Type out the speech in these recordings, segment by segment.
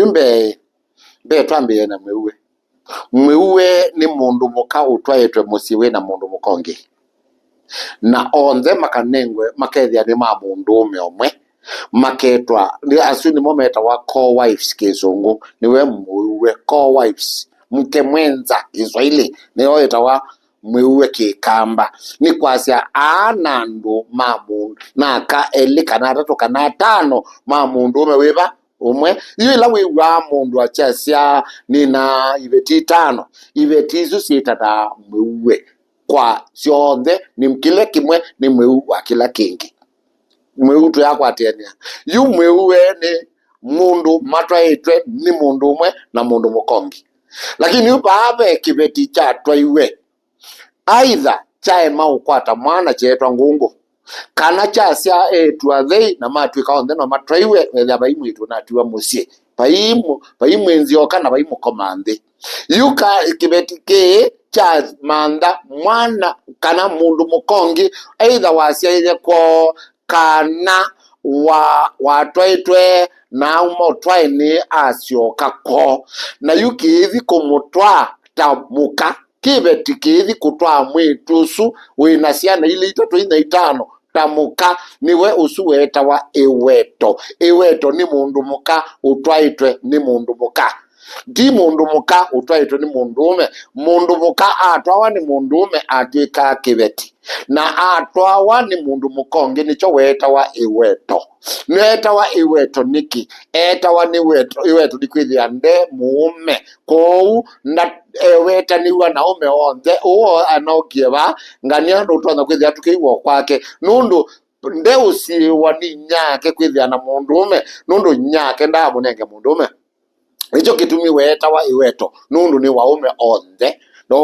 Rimbe twambiye na mwiwe ni mundu muka utwaitwe musiwe na mundu mukongi na onthe makanengwe makethia ni ma mundu umwe maketwa ni asu ni mometa wa co-wives kizungu niwe mwiwe co-wives mke mwenza Kiswahili ni oetawa mwiwe kikamba ni kwasia anandu mamundu naka eli kana atatu kana atano mamundu umewiva umwe iyo ila wiwa mundu achasia nina iveti 5 iveti isu siitata mwiwe kwa sionthe ni mkile kimwe ni mwiu wa kila kingi mwiu tu yakwa tenia yu mwiwe ni mundu matwaitwe ni mundu umwe na mundu mukongi lakini upaave kiveti cha twaiwe aidha chae maukwata mwana chetwa ngungu kana chasia etwa thei na matwika onthe no matwaiwe wetha baimwitu na tiwa musie baimwenzioka na baimukomandhi yuka kiveti ki cha manda mwana kana mundu mukongi aidha wasia ko kana watwaitwe na umotwaini asioka ko na yukithi kumutwa tamuka kiveti kithi kutwa mwitusu wina ciana ile 3 ina 5 tamuka niwe usu wetawa iweto ni mundu muka utwaitwe ni mundu muka di mundu muka utwaitwe ni mundu muka atwawa ni mundu ume atwika kiveti na atwawa ni mundu mukongi nicho wetawa netawa iweto niki etawa ni iweto dikwithia nde muume kou na weta niwa na ume onthe uo anokieva ngania ndu twana kwithia tukiiwo kwake nundu nde usiwa ni nyake kwithia na mundu ume nundu nyake ndamunenge mundu ume nicho kitumi wetawa iweto nundu ni waume onthe no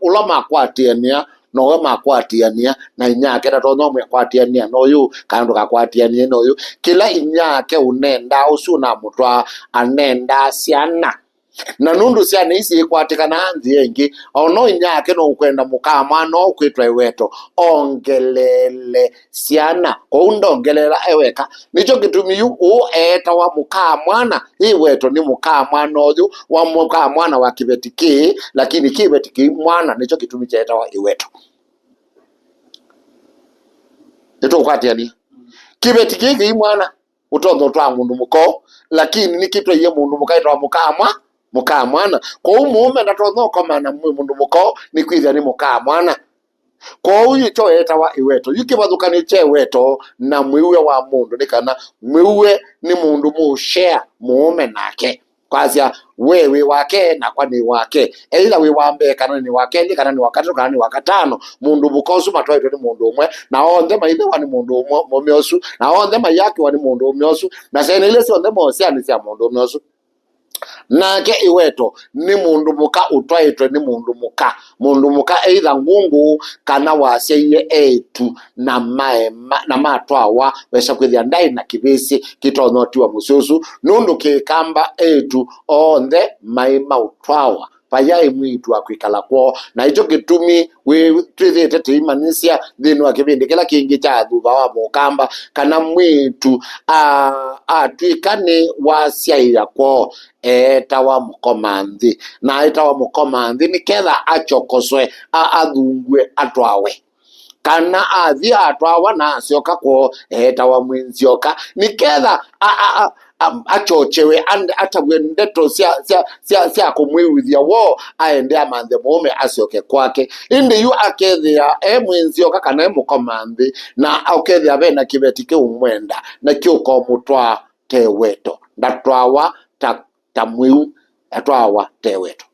ulama kwatiania no makwatiania na inyake ndatono mwe kwatiania no yu kandu kakwatiania no yu kila inyake unenda usuna mutwa anenda siana na nundu ciana isi ikwatikana nthi engi ono inyake no kwenda mukama no kwitwa iweto ongelele ciana ko ndongelela eweka nicho kitumi yu etawa mukamwana iweto ni mukamwana oyu wa mukamwana wa kiveti lakini kiveti mwana nicho kitumi cha etawa iweto eto kwatiani kiveti kiki mwana utondo twa mundu muko lakini nikitwa ye mundu mukaitwa mukamwana ko umume ndatono komana mundu muko ni kwithia ni mukamwana ko uyu cho etawa iweto yukibathukani che weto na mwiwe wa mundu nikana mwiwe ni mundu mushare muume nake kwasia wewe wake na kwani wake ila we wambe kana ni wake ni kana ni wakati kana ni wakatano mundu bukosu matwaitwe ni mundu umwe na onthe maithe wani mundu umwe momyosu na onthe mayake wani mundu umyosu na sene ile sionde mosia ni sia mundu umyosu nake iweto ni mundu muka utwaitwe ni mundu muka either ngungu kana wasie etu na matwawa wesha kwithia ndai na kivisi kitonotiwa mususu nundu kikamba etu onthe maima utwawa paya mwitu akwikala kwa na icho kitumi we twithite timanisia thinu akivindi kila kingi cha thutha wa mukamba kana mwitu atwikane wasiaira kwa etawa mukomanthi na etawa mukomanthi ni ketha achokoswe athungwe atwawe kana athi atwawa na asioka kwa etawa mwenzioka ni ketha achochewe atagwe ndeto sia kumwiwithia wo aende amanthe muume asioke kwake indi yu akethia mwenzioka kana mukomanthi na akethia bena kiveti ki umwenda na kiuko mutwa teweto ndatwawa ta mwiu atwawa teweto